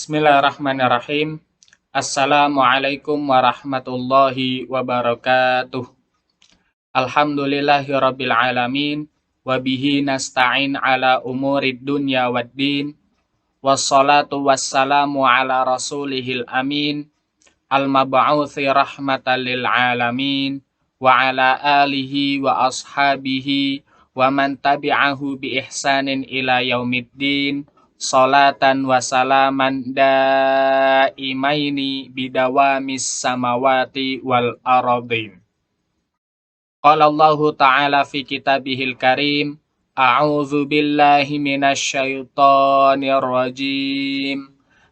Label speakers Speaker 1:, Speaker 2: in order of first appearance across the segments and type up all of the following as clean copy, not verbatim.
Speaker 1: Bismillahirrahmanirrahim. Assalamualaikum warahmatullahi wabarakatuh. Alhamdulillahirabbil alamin wa bihi nasta'in ala umurid dunya waddin. Wassalatu wassalamu ala rasulihil amin al-mab'uthi rahmatan lil alamin wa ala alihi wa ashabihi wa man tabi'ahu bi ihsanin ila yaumiddin. Salatan wa salaman daimaini bidawamis samawati wal aradin. Qala Allahu ta'ala fi kitabihil karim, a'udzu billahi minasyaitonir rajim.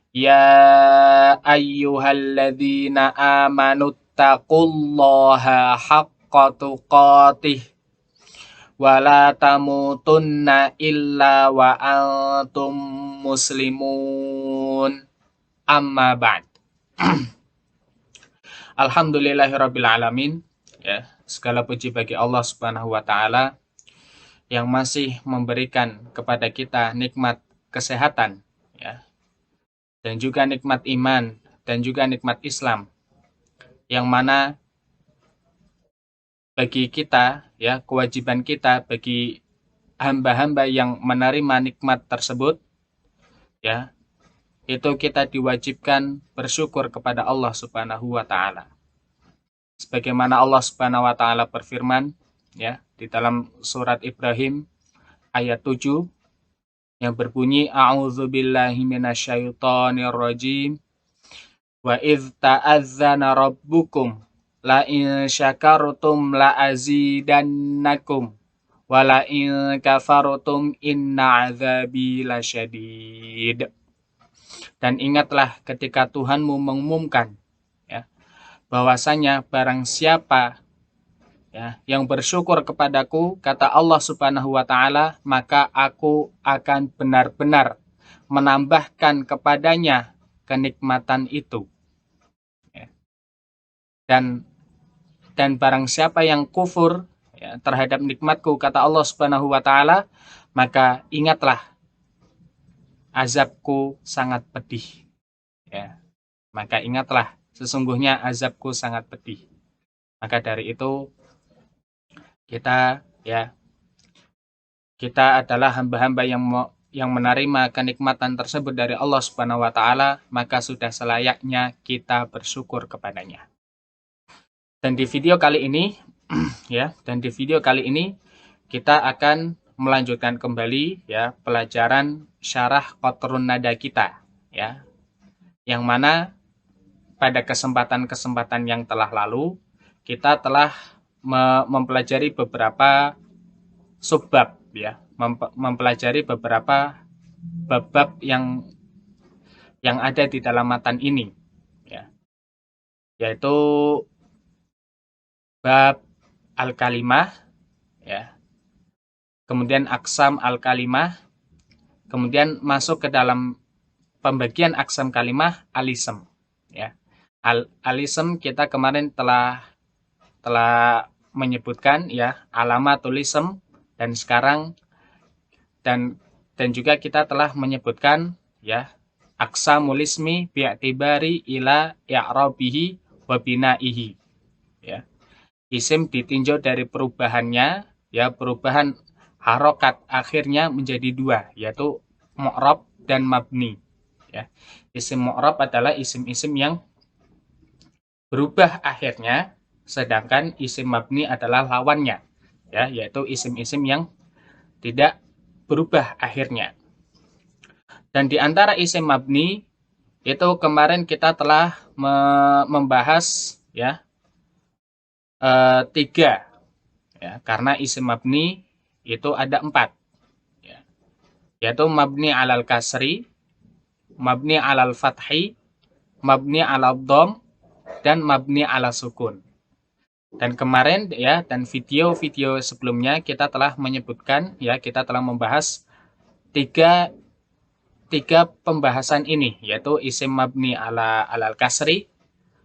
Speaker 1: Ya ayyuhalladzina amanu taqullaha haqqa tuqatih wa la tamutunna illa wa antum muslimun. Amma ba'd. Alhamdulillahirabbil alamin. Ya, segala puji bagi Allah Subhanahu wa taala yang masih memberikan kepada kita nikmat kesehatan, ya. Dan juga nikmat iman dan juga nikmat Islam. Yang mana bagi kita, ya, kewajiban kita bagi hamba-hamba yang menerima nikmat tersebut, ya, itu kita diwajibkan bersyukur kepada Allah Subhanahu wa taala. Sebagaimana Allah Subhanahu wa taala berfirman, ya, di dalam surat Ibrahim ayat 7 yang berbunyi a'udzubillahi minasyaitonir rajim wa idz ta'adzana rabbukum la in syakartum la azidannakum wa la in kafartum inna azabi lasyadid. Dan ingatlah ketika Tuhanmu mengumumkan, ya, bahwasanya barang siapa, ya, yang bersyukur kepadaku, kata Allah Subhanahu wa taala, maka aku akan benar-benar menambahkan kepadanya kenikmatan itu. Ya. Dan barang siapa yang kufur, ya, terhadap nikmatku, kata Allah Subhanahu wa taala, maka ingatlah azabku sangat pedih. Ya. Maka ingatlah sesungguhnya azabku sangat pedih. Maka dari itu kita adalah hamba-hamba yang menerima kenikmatan tersebut dari Allah Subhanahu wa taala, maka sudah selayaknya kita bersyukur kepadanya. Dan di video kali ini kita akan melanjutkan kembali, ya, pelajaran syarah Qatrun Nada kita, ya. Yang mana pada kesempatan-kesempatan yang telah lalu kita telah mempelajari beberapa subbab, ya, mempelajari beberapa bab-bab yang ada di dalam matan ini, ya. Yaitu bab al-kalimah, ya. Kemudian aksam al-kalimah, kemudian masuk ke dalam pembagian aksam kalimah al-ism, ya. Al-ism kita kemarin telah menyebutkan, ya, alamatul ism, dan sekarang dan juga kita telah menyebutkan, ya, aqsamul ismi bi'tibari ila i'rabihi wa binaihi, ya. Isim ditinjau dari perubahannya, ya, perubahan harokat akhirnya menjadi dua, yaitu mu'rab dan mabni, ya. Isim mu'rab adalah isim-isim yang berubah akhirnya, sedangkan isim mabni adalah lawannya, ya, yaitu isim-isim yang tidak berubah akhirnya. Dan di antara isim mabni itu kemarin kita telah membahas, ya, 3, ya, karena isim mabni itu ada 4, ya, yaitu mabni alal kasri, mabni alal fathi, mabni alal dhom, dan mabni ala sukun. Dan kemarin, ya, dan video-video sebelumnya kita telah menyebutkan, ya, kita telah membahas tiga pembahasan ini, yaitu isim mabni alal kasri,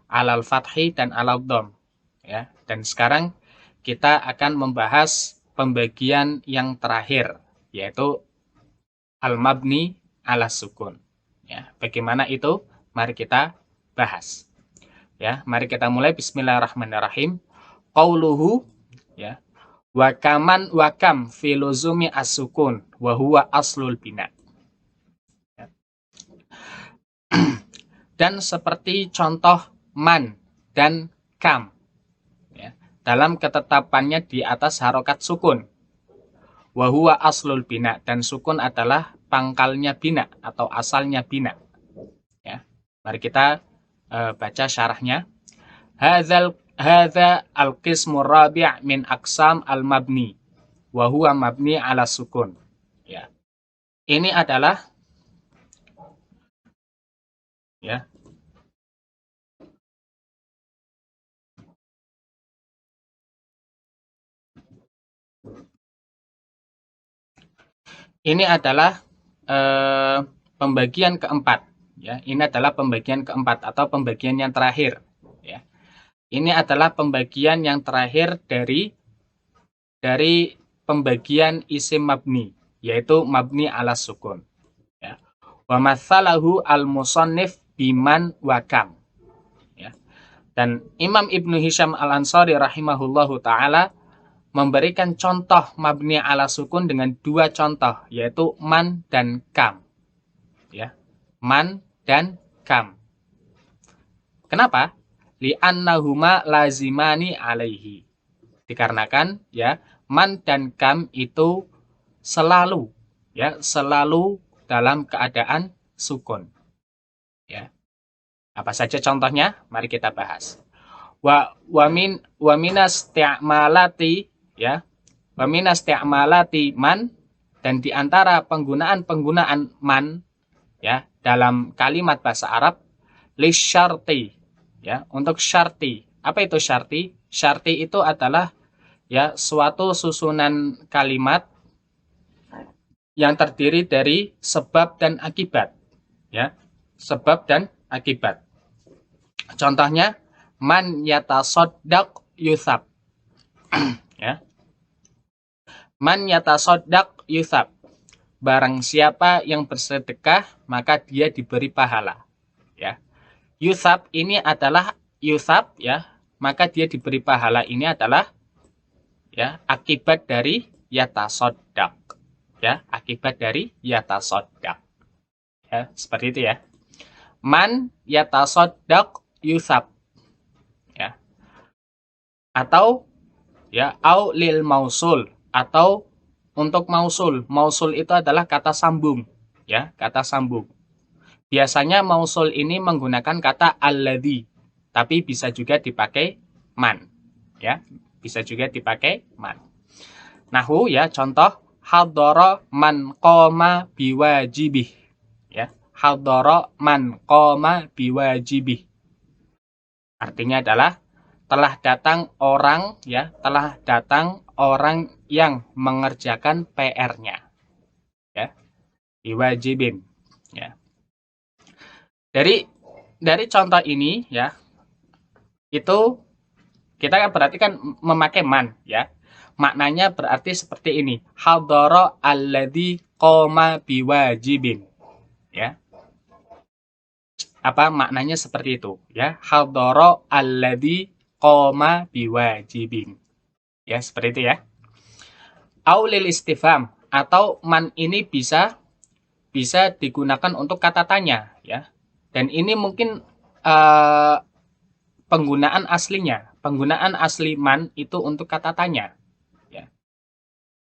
Speaker 1: alal fathi, dan alal dhom, ya. Dan sekarang kita akan membahas pembagian yang terakhir, yaitu al-mabni ala sukun, Ya, bagaimana itu? Mari kita bahas. Ya, mari kita mulai. Bismillahirrahmanirrahim. Qauluhu, ya, wakam filuzumi as-sukun wa huwa aslul bina. Ya. Dan seperti contoh man dan kam, ya, dalam ketetapannya di atas harokat sukun. Wa huwa aslul bina, dan sukun adalah pangkalnya bina atau asalnya bina. Ya. Mari kita baca syarahnya. Hadza al-qismu rabi' min aqsam al-mabni wa huwa mabni ala sukun. Ya. Ini adalah, ya, ini adalah pembagian keempat. Ya, ini adalah pembagian keempat atau pembagian yang terakhir. Ya. Ini adalah pembagian yang terakhir dari pembagian isim mabni, yaitu mabni ala sukun. Ya. Wa matsalahu al-musannif biman wa kam. Ya. Dan Imam Ibnu Hisham Al-Ansari rahimahullahu taala memberikan contoh mabni ala sukun dengan dua contoh, yaitu man dan kam. Ya. Man dan kam. Kenapa? Li'annahuma lazimani alaihi. Dikarenakan, ya, man dan kam itu selalu, ya, selalu dalam keadaan sukun. Ya. Apa saja contohnya? Mari kita bahas. Wa minas ti'malati, ya. Wa minas ti'malati man, dan di antara penggunaan man, ya, dalam kalimat bahasa Arab, lisyarti, ya, untuk syarti. Apa itu syarti? Syarti itu adalah, ya, suatu susunan kalimat yang terdiri dari sebab dan akibat. Ya, sebab dan akibat. Contohnya, man yatasoddaq yusab. Ya. Man yatasoddaq yusab. Barang siapa yang bersedekah, maka dia diberi pahala. Ya. Yusab ini adalah yusab, ya, maka dia diberi pahala. Ini adalah, ya, akibat dari yatasoddaq. Ya, akibat dari yatasoddaq. Ya, seperti itu, ya. Man yatasoddaq yusab. Ya. Atau, ya, au lil mausul, atau untuk mausul. Mausul itu adalah kata sambung, ya, kata sambung. Biasanya mausul ini menggunakan kata alladzi, tapi bisa juga dipakai man, ya, bisa juga dipakai man. Nahu, ya, contoh hadara man qoma biwajibih, ya, hadara man qoma biwajibih. Artinya adalah telah datang orang, ya, telah datang orang yang mengerjakan PR-nya. Ya. Biwajibin, ya. Dari contoh ini, ya, itu kita kan berarti kan memakai man, ya. Maknanya berarti seperti ini. Hadara alladzi qoma biwajibin. Ya. Apa maknanya seperti itu, ya? Hadara alladzi qoma biwajibin. Ya, seperti itu, ya. Aulil istifham, atau man ini bisa digunakan untuk kata tanya, ya. Dan ini mungkin penggunaan aslinya. Penggunaan asli man itu untuk kata tanya, ya.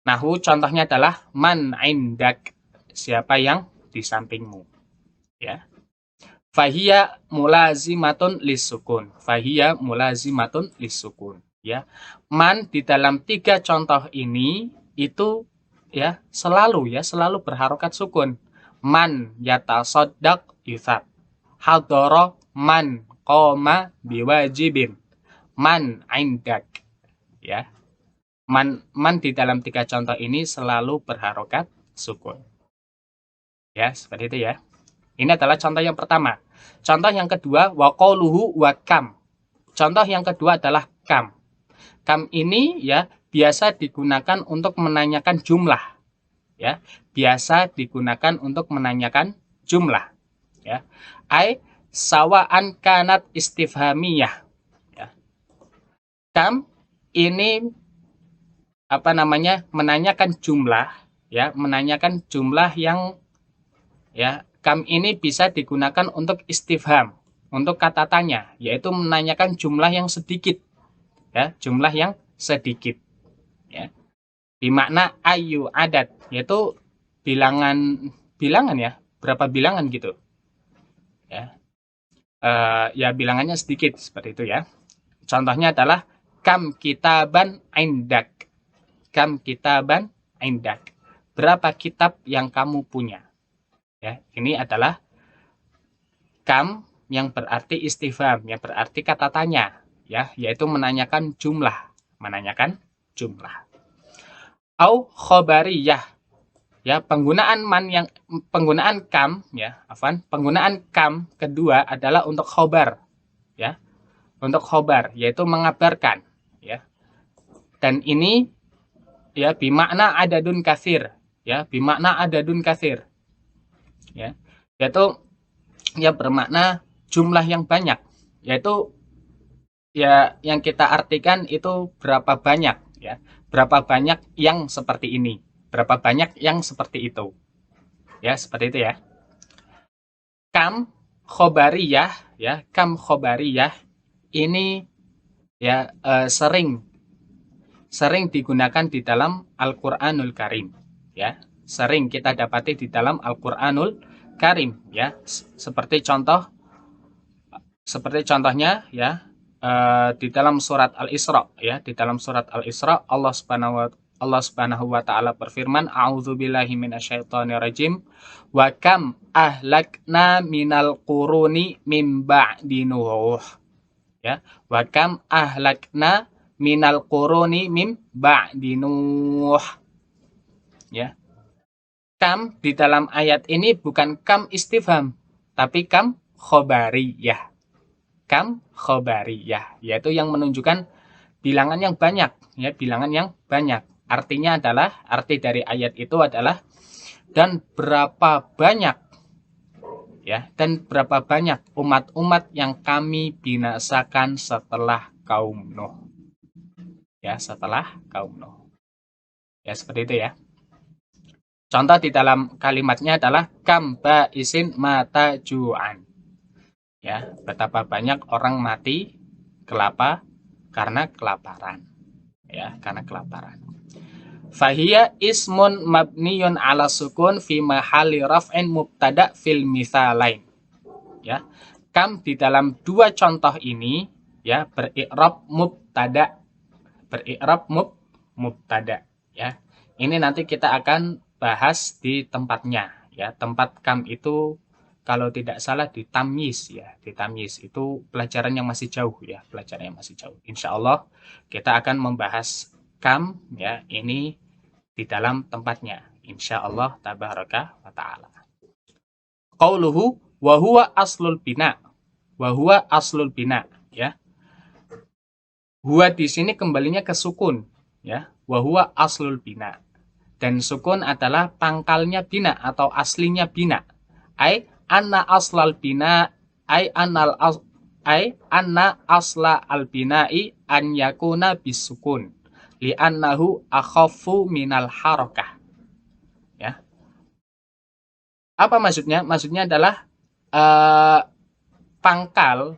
Speaker 1: Nahu contohnya adalah man indak, siapa yang di sampingmu, ya. Fahiya mulazimatun lisukun. Fahiya mulazimatun lisukun, ya. Man di dalam tiga contoh ini itu, ya, selalu berharokat sukun. Man yatasoddaq yusab. Hadara man qoma biwajibin. Man indak, ya. Man di dalam tiga contoh ini selalu berharokat sukun. Ya, seperti itu, ya. Ini adalah contoh yang pertama. Contoh yang kedua, wa qauluhu wa kam. Contoh yang kedua adalah kam. Kam ini, ya, biasa digunakan untuk menanyakan jumlah, ya. Biasa digunakan untuk menanyakan jumlah, ya. Ai sawaan kanat istifhamiyah, ya. Kam ini apa namanya? Menanyakan jumlah, ya, menanyakan jumlah yang, ya, kam ini bisa digunakan untuk istifham, untuk kata tanya, yaitu menanyakan jumlah yang sedikit, ya, jumlah yang sedikit, ya. Bimakna ayu adat, yaitu bilangan, ya, berapa bilangan gitu, ya. Ya bilangannya sedikit seperti itu, ya. Contohnya adalah kam kitaban indak, kam kitaban indak, berapa kitab yang kamu punya, ya. Ini adalah kam yang berarti istifham, yang berarti kata tanya, ya, yaitu menanyakan jumlah, menanyakan jumlah. Au khobariyah, ya, penggunaan kam, ya, penggunaan kam kedua adalah untuk khobar, ya, untuk khobar, yaitu mengabarkan, ya. Dan ini, ya, bimakna adadun katsir, ya, bimakna adadun katsir, ya, yaitu, ya, bermakna jumlah yang banyak, yaitu, ya, yang kita artikan itu berapa banyak, ya, berapa banyak yang seperti ini, berapa banyak yang seperti itu, ya, seperti itu, ya. Kam khobariyah, ya, kam khobariyah ini, ya, sering digunakan di dalam Al-Qur'anul Karim, ya, sering kita dapati di dalam Al-Qur'anul Karim, ya, seperti contohnya, ya, di dalam surat Al-Isra, ya, di dalam surat Al-Isra Allah Subhanahu wa taala berfirman, a'udzubillahi minasyaitonirrajim, wa kam ahlakna minal quruni mim ba'di nuh, ya, wa kam ahlakna minal quruni mim ba'di nuh, ya. Kam di dalam ayat ini bukan kam istifham, tapi kam khobariyah, kam khobariyah, yaitu yang menunjukkan bilangan yang banyak, ya, bilangan yang banyak. Artinya adalah, arti dari ayat itu adalah, dan berapa banyak, ya, dan berapa banyak umat-umat yang kami binasakan setelah kaum Nuh, ya, setelah kaum Nuh, ya, seperti itu, ya. Contoh di dalam kalimatnya adalah kam ba'isin mata ju'an, ya, betapa banyak orang mati karena kelaparan, ya, karena kelaparan. Fahiya ismun mabniyun ala sukun fi mahalli raf'in mubtada fil mitsalain, ya. Kam di dalam dua contoh ini, ya, beri'rab mubtada, ya. Ini nanti kita akan bahas di tempatnya, ya. Tempat kam itu kalau tidak salah di tamyiz, ya, di tamyiz itu pelajaran yang masih jauh, ya, pelajaran yang masih jauh. Insya Allah kita akan membahas kam, ya, ini di dalam tempatnya, insya Allah tabaraka wa ta'ala. Qauluhu wa huwa aslul bina, wa huwa aslul bina, ya. Huwa di sini kembalinya ke sukun, ya, wa huwa aslul bina, dan sukun adalah pangkalnya bina atau aslinya bina. Ai anna aslal bina, ai anna asla al bina'i an yakuna bisukun li'annahu akhaffu minal harakah, ya. Apa maksudnya? Maksudnya adalah pangkal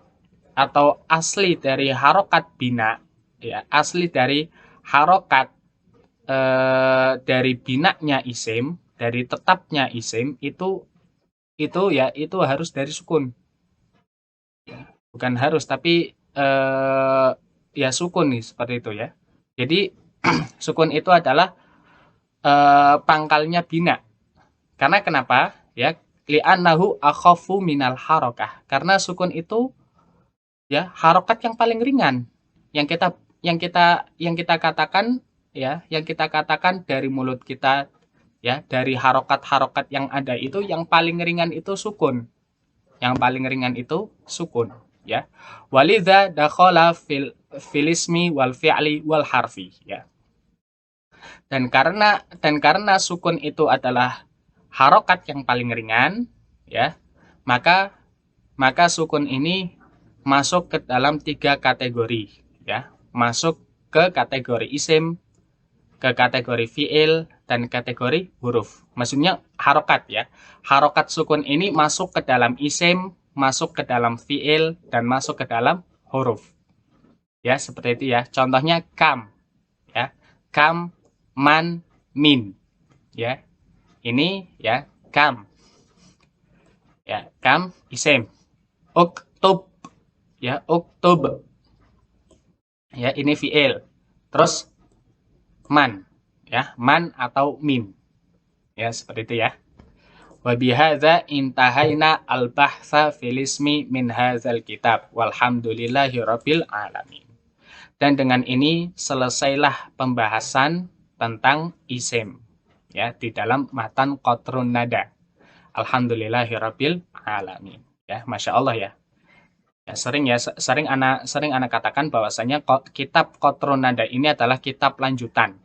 Speaker 1: atau asli dari harokat bina, ya, asli dari harokat dari binanya isim, dari tetapnya isim itu, ya, itu harus dari sukun, ya. Bukan harus, tapi ya, sukun nih, seperti itu, ya. Jadi sukun itu adalah pangkalnya bina. Karena kenapa? Ya, li'annahu akhafu minal harokah. Karena sukun itu, ya, harokat yang paling ringan. Yang kita katakan, ya, yang kita katakan dari mulut kita, ya, dari harokat-harokat yang ada itu, yang paling ringan itu sukun. Yang paling ringan itu sukun, ya. Walidza dakhala fil ismi wal fi'li wal harfi, ya. Dan karena sukun itu adalah harokat yang paling ringan, ya, maka sukun ini masuk ke dalam 3 kategori, ya. Masuk ke kategori isim, ke kategori fiil, dan kategori huruf. Maksudnya harokat, ya. Harokat sukun ini masuk ke dalam isim, masuk ke dalam fiil, dan masuk ke dalam huruf. Ya, seperti itu ya. Contohnya kam, ya. Kam, man, min, ya. Ini ya kam, ya, kam isim. Uktub, ya, uktub, ya, ini fiil. Terus man, ya, man atau min, ya, seperti itu ya. Wa bihadza intahaina al-bahtsa fil ismi min hadzal kitab walhamdulillahirabbil alamin. Dan dengan ini selesailah pembahasan tentang isim, ya, di dalam matan Qatrun Nada. Alhamdulillahirabbil alamin. Ya, Masya Allah ya. Sering anak katakan bahwasanya kitab Qatrun Nada ini adalah kitab lanjutan.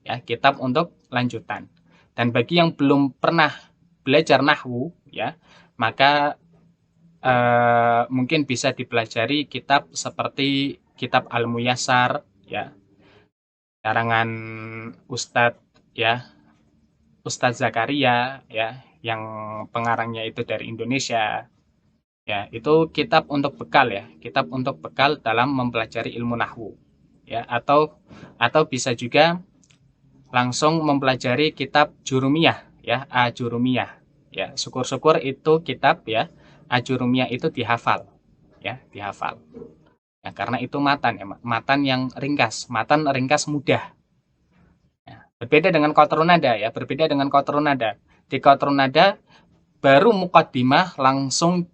Speaker 1: Ya, kitab untuk lanjutan. Dan bagi yang belum pernah belajar nahwu, ya, maka mungkin bisa dipelajari kitab seperti kitab Al-Muyassar, ya, karangan Ustadz, ya, Ustadz Zakaria, ya, yang pengarangnya itu dari Indonesia. Ya, itu kitab untuk bekal, ya, kitab untuk bekal dalam mempelajari ilmu nahwu, ya, atau bisa juga langsung mempelajari kitab Jurumiyah, ya, Ajurumiyah, ya. Syukur-syukur itu kitab, ya, Ajurumiyah itu dihafal, ya, dihafal. Ya, karena itu matan, ya, matan yang ringkas, matan ringkas mudah. Ya, berbeda dengan Qatrun Nada, ya, berbeda dengan Qatrun Nada. Di Qatrun Nada baru muqaddimah langsung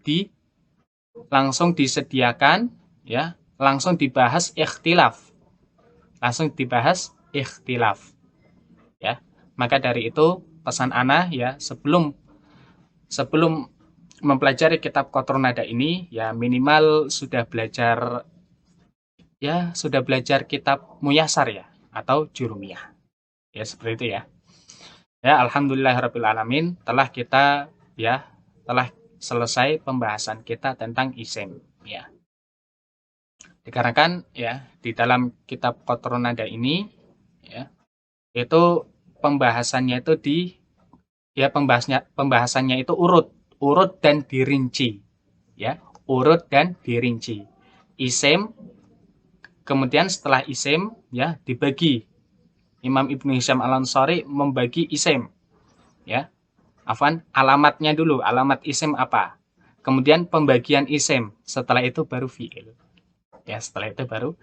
Speaker 1: disediakan, ya, langsung dibahas ikhtilaf. Langsung dibahas ikhtilaf. Ya. Maka dari itu pesan ana, ya, sebelum mempelajari kitab Qatrun Nada ini, ya, minimal sudah belajar kitab Muyassar, ya, atau Jurumiyah. Ya, seperti itu ya. Ya, alhamdulillahirabbil alamin, telah selesai pembahasan kita tentang isim, ya. Dikarenakan, ya, di dalam kitab Qatrun Nada ini, ya, itu pembahasannya itu pembahasannya itu urut dan dirinci, ya, urut dan dirinci. Isim, kemudian setelah isim, ya, dibagi. Imam Ibnu Hisham Al-Ansari membagi isim, ya. Alamatnya dulu, alamat isim apa? Kemudian pembagian isim, setelah itu baru fiil. Ya, setelah itu baru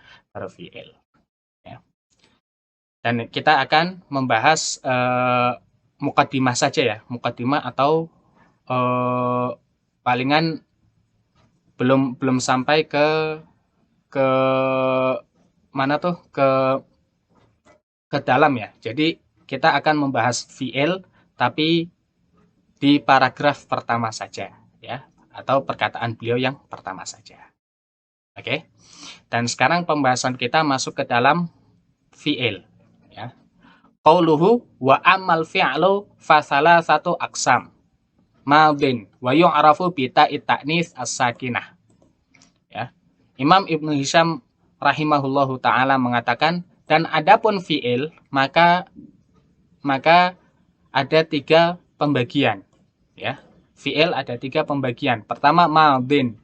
Speaker 1: fiil. Ya. Dan kita akan membahas muqaddimah saja, ya, muqaddimah atau palingan belum sampai ke mana tuh, ke dalam, ya. Jadi kita akan membahas fiil tapi di paragraf pertama saja, ya, atau perkataan beliau yang pertama saja. Oke. Dan sekarang pembahasan kita masuk ke dalam fiil, ya. Qauluhu wa amal fi'lu fa salasatu aqsam. Madin wa yu'rafu bi ta'it ta'nis as-sakinah. Ya. Imam Ibnu Hisham rahimahullahu taala mengatakan, dan adapun fiil maka ada 3 pembagian, ya. Fiil ada 3 pembagian. Pertama madin,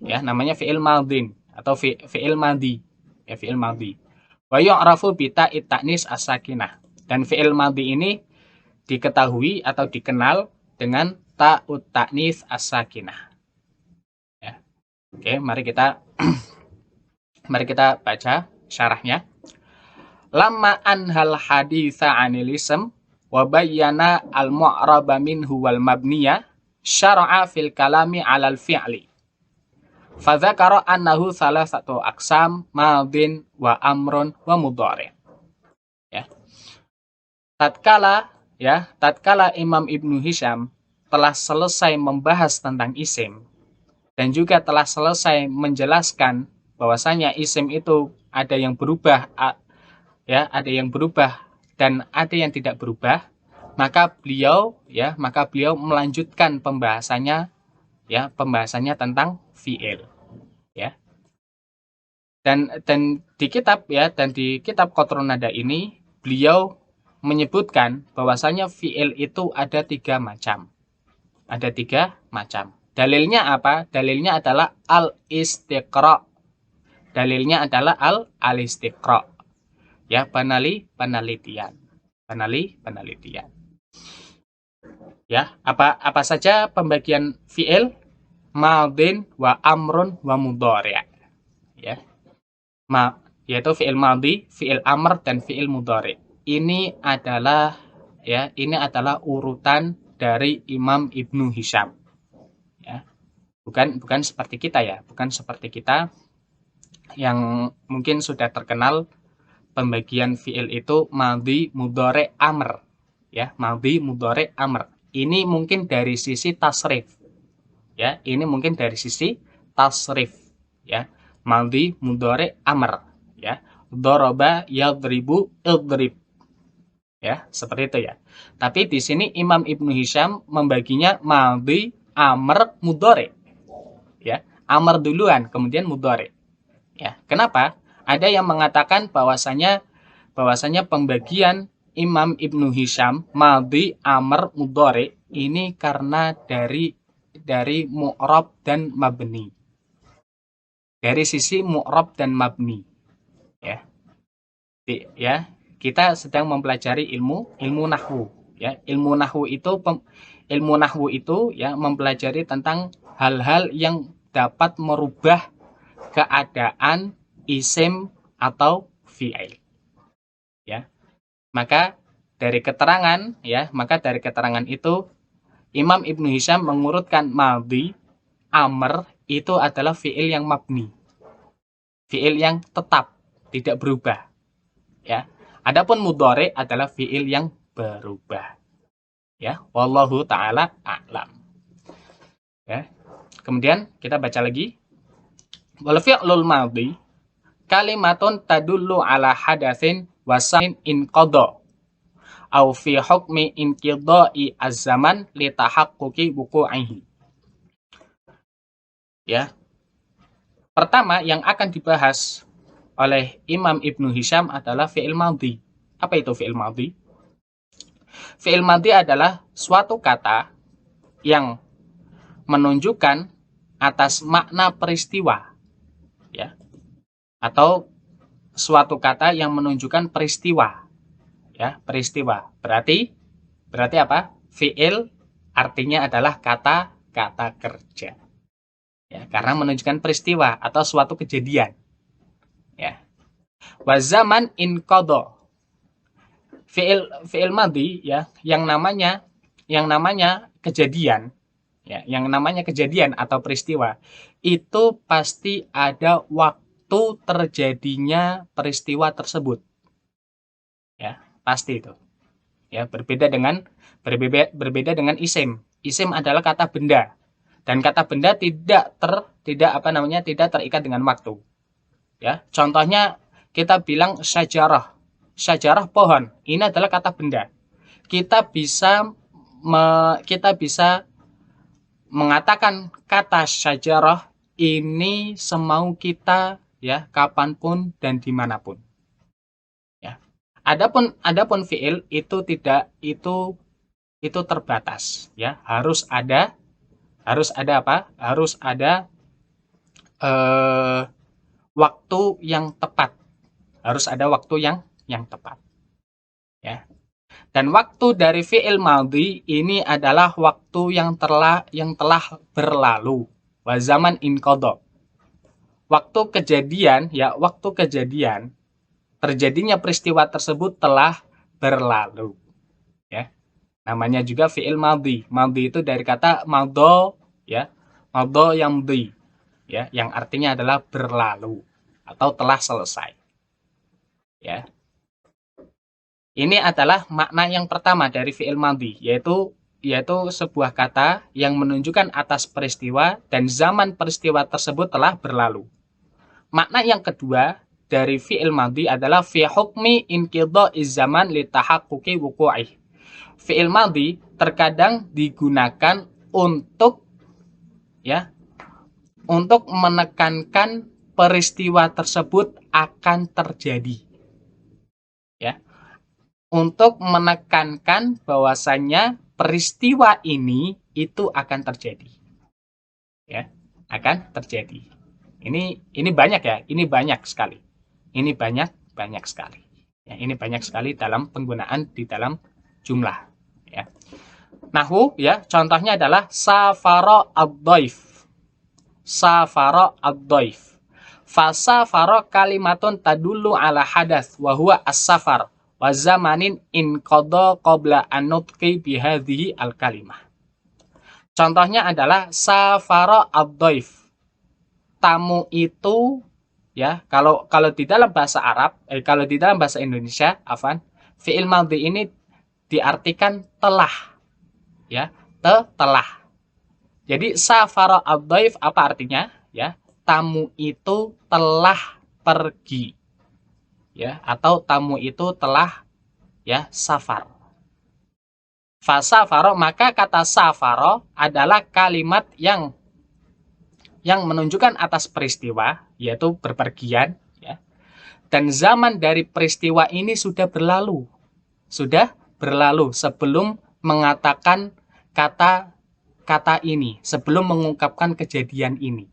Speaker 1: ya, namanya fiil madin atau fiil madhi, ya, fiil madhi. Wa yu'rafu bi ta'it ta'nis as-sakinah. Dan fiil madhi ini diketahui atau dikenal dengan ta'ut ta'nis as-sakinah. Ya. Oke, mari kita baca syarahnya. Lamma anhal haditsa 'anil ism wa bayyana al-mu'raba minhu wal mabniya syara'a fil kalami 'alal fi'li. Fa dzakara annahu salasatu aqsam madin wa amrun wa mudhari'. Ya. Tatkala Imam Ibnu Hisham telah selesai membahas tentang isim dan juga telah selesai menjelaskan bahwasanya isim itu ada yang berubah, ya, ada yang berubah dan ada yang tidak berubah, maka beliau melanjutkan pembahasannya ya pembahasannya tentang fi'il, ya. Dan di kitab Qatrun Nada ini beliau menyebutkan bahwasanya fi'il itu ada 3 macam. Ada 3 macam. Dalilnya apa? Dalilnya adalah al-istiqra. Dalilnya adalah al-istiqra. Ya, penelitian. Penelitian. Ya, apa saja pembagian fi'il? Madin wa amrun wa mudhari'. Ya. Yaitu fi'il madhi, fi'il amr dan fi'il mudhari'. Ini adalah urutan dari Imam Ibnu Hisham. Ya. Bukan seperti kita ya, bukan seperti kita yang mungkin sudah terkenal pembagian fi'il itu madhi, mudhari', amr. Ya, madhi, mudhari', amr. Ini mungkin dari sisi tasrif. Ya, ini mungkin dari sisi tasrif. Ya, madhi, mudhari', amr. Ya, daraba, yadribu, idrib. Ya, seperti itu ya. Tapi di sini Imam Ibnu Hisham membaginya madhi, amr, mudhari'. Ya, amr duluan, kemudian mudhari'. Ya, kenapa? Ada yang mengatakan bahwasanya pembagian Imam Ibnu Hisham madhi, amr, mudhari' ini karena dari mu'rab dan mabni. Dari sisi mu'rab dan mabni. Ya. Kita sedang mempelajari ilmu nahwu, ya. Ilmu nahwu itu ya mempelajari tentang hal-hal yang dapat merubah keadaan isim atau fi'il. Ya. Maka dari keterangan itu Imam Ibnu Hisham mengurutkan madhi, amr itu adalah fi'il yang mabni. Fi'il yang tetap, tidak berubah. Ya. Adapun mudhari adalah fi'il yang berubah. Ya, wallahu taala a'lam. Ya. Kemudian kita baca lagi. Wal fi'lul madhi kalimatun tadullu ala hadatsin wasain in qada au fi hukmi inqidai az-zaman li tahaqquqi wuqu'ihi. Ya. Pertama yang akan dibahas oleh Imam Ibnu Hisham adalah fi'il madhi. Apa itu fi'il madhi? Fi'il madhi adalah suatu kata yang menunjukkan atas makna peristiwa. Ya. Atau suatu kata yang menunjukkan peristiwa. Ya, peristiwa. Berarti apa? Fi'il artinya adalah kata kerja. Ya, karena menunjukkan peristiwa atau suatu kejadian. Ya. Wa zaman in qada. Fi'il madhi ya, yang namanya kejadian, ya, yang namanya kejadian atau peristiwa itu pasti ada waktu terjadinya peristiwa tersebut. Ya, pasti itu. Ya, berbeda dengan isim. Isim adalah kata benda. Dan kata benda tidak terikat dengan waktu. Ya, contohnya kita bilang syajarah. Syajarah pohon. Ini adalah kata benda. Kita bisa mengatakan kata syajarah ini semau kita, ya, kapanpun dan dimanapun. Ya. Adapun fi'il itu tidak, itu terbatas, ya. Harus ada apa? Harus ada waktu yang tepat. Harus ada waktu yang tepat. Ya. Dan waktu dari fi'il madhi ini adalah waktu yang telah berlalu. Wa zaman inqadha. Waktu kejadian terjadinya peristiwa tersebut telah berlalu. Ya. Namanya juga fi'il madhi. Madhi itu dari kata madha, ya. Madha yamdhi. Ya, yang artinya adalah berlalu atau telah selesai. Ya. Ini adalah makna yang pertama dari fi'il madhi, yaitu sebuah kata yang menunjukkan atas peristiwa dan zaman peristiwa tersebut telah berlalu. Makna yang kedua dari fi'il madhi adalah fi hukmi inqidha'iz zaman li tahaqquqi wuqu'i. Fi'il madhi terkadang digunakan untuk ya, untuk menekankan peristiwa tersebut akan terjadi, ya, untuk menekankan bahwasannya peristiwa ini itu akan terjadi, ya, akan terjadi. Ini banyak ya, ini banyak sekali, ini banyak sekali, ya, ini banyak sekali dalam penggunaan di dalam jumlah, ya. Nahu, ya, contohnya adalah safara ad-dhaif, safara ad-dhaif. Fasafara kalimatun tadullu ala hadath wa huwa as-safar wa zamanin in qada qabla an nutqi bihadhihi al-kalimah. Contohnya adalah safara ad-dhaif. Tamu itu, ya, kalau kalau di dalam bahasa Arab, kalau di dalam bahasa Indonesia, afan, fi'il madhi ini diartikan telah, ya, telah. Jadi safara ad-dhaif apa artinya? Ya, tamu itu telah pergi, ya, atau tamu itu telah, ya, safar. Fasafaro, maka kata safaro adalah kalimat yang menunjukkan atas peristiwa, yaitu berpergian, ya. Dan zaman dari peristiwa ini sudah berlalu sebelum mengatakan kata ini, sebelum mengungkapkan kejadian ini.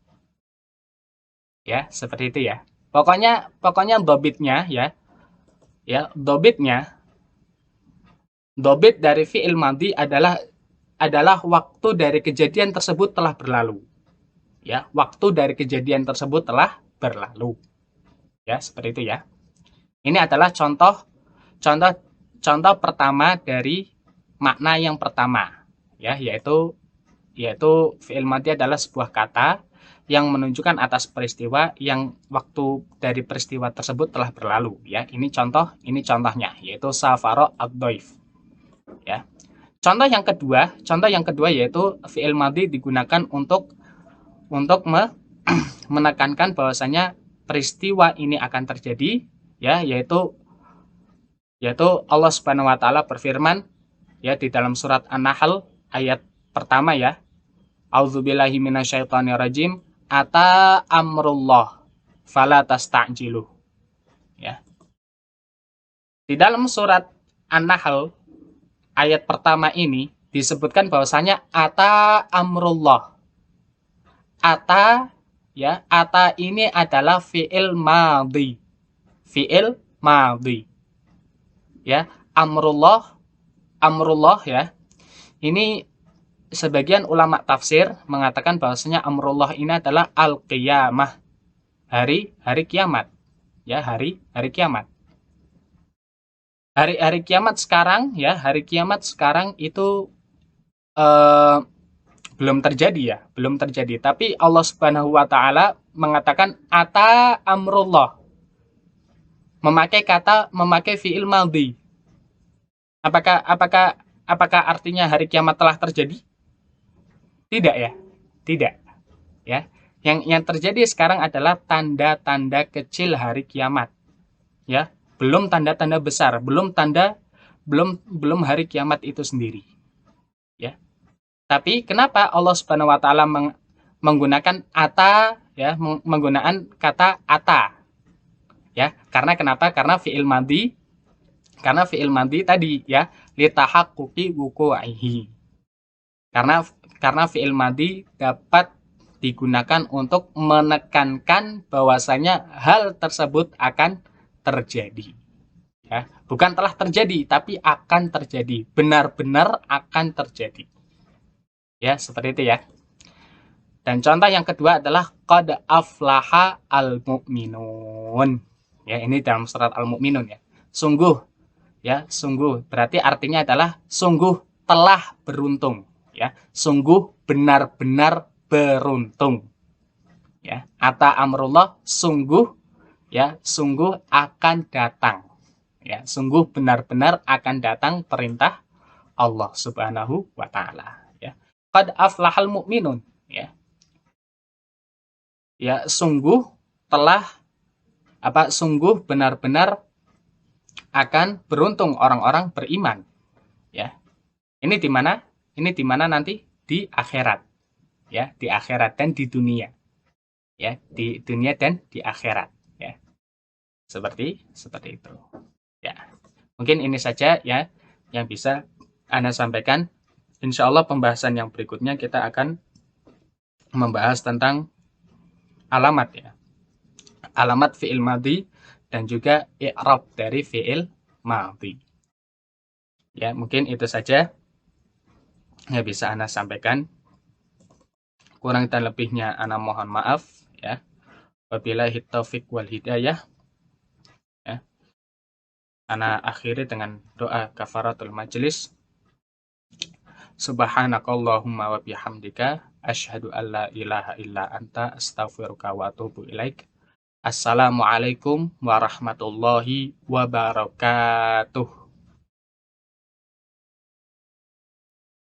Speaker 1: Ya, seperti itu ya. Pokoknya dobitnya, ya. Ya, dobit dari fi'il madhi adalah waktu dari kejadian tersebut telah berlalu. Ya, waktu dari kejadian tersebut telah berlalu. Ya, seperti itu ya. Ini adalah contoh pertama dari makna yang pertama, ya, yaitu fi'il madhi adalah sebuah kata yang menunjukkan atas peristiwa yang waktu dari peristiwa tersebut telah berlalu, ya. Ini contohnya, yaitu safara ad-dhaif, ya. Contoh yang kedua yaitu fi'il madhi digunakan untuk menekankan bahwasanya peristiwa ini akan terjadi, ya, yaitu Allah Subhanahu wa taala berfirman, ya, di dalam surat An-Nahl ayat pertama, ya. A'udzubillahi minasyaitonirrajim. Ata amrullah fala tasta'jiluh. Ya. Di dalam surat An-Nahl ayat pertama ini disebutkan bahwasanya ata amrullah. Ata, ya, ata ini adalah fi'il madhi. Fi'il madhi. Ya, amrullah, ya. Ini sebagian ulama tafsir mengatakan bahwasanya amrullah ini adalah al-qiyamah, hari kiamat, ya, hari kiamat. Hari kiamat sekarang, ya, hari kiamat sekarang itu belum terjadi, tapi Allah Subhanahu wa taala mengatakan ata amrullah, memakai fi'il madhi. Apakah artinya hari kiamat telah terjadi? Tidak, ya. Tidak. Ya. Yang terjadi sekarang adalah tanda-tanda kecil hari kiamat. Ya, belum tanda-tanda besar, belum hari kiamat itu sendiri. Ya. Tapi kenapa Allah Subhanahu wa taala menggunakan ata, ya, menggunakan kata ata? Ya, karena kenapa? Karena fi'il madhi tadi, ya, litahaqquqi wuqu'ihi. Karena fi'il madhi dapat digunakan untuk menekankan bahwasanya hal tersebut akan terjadi. Ya, bukan telah terjadi, tapi akan terjadi. Benar-benar akan terjadi. Ya, seperti itu ya. Dan contoh yang kedua adalah qad aflaha al-mu'minun. Ya, ini dalam surat Al-Mu'minun, ya. Sungguh, ya, sungguh. Berarti artinya adalah sungguh telah beruntung. Ya, sungguh benar-benar beruntung. Ya, ata amrullah, sungguh, ya, sungguh akan datang. Ya, sungguh benar-benar akan datang perintah Allah Subhanahu wa taala, ya. Qad aflahal mu'minun, ya. Ya, sungguh benar-benar akan beruntung orang-orang beriman, ya. Ini di mana? Ini di mana nanti? Di akhirat. ya, di akhirat dan di dunia. Ya, di dunia dan di akhirat, ya. Seperti itu. Ya. Mungkin ini saja ya yang bisa Anda sampaikan. Insya Allah pembahasan yang berikutnya kita akan membahas tentang alamat ya. Alamat fi'il madhi dan juga i'rab dari fi'il madhi. Ya, mungkin itu saja yang bisa Anda sampaikan. Kurang dan lebihnya Anda mohon maaf ya. Wabillahi taufik wal hidayah. Ya. Ana akhiri dengan doa kafaratul majlis. Subhanakallahumma wa bihamdika asyhadu an la ilaha illa anta astaghfiruka wa atubu ilaik. Assalamualaikum warahmatullahi wabarakatuh.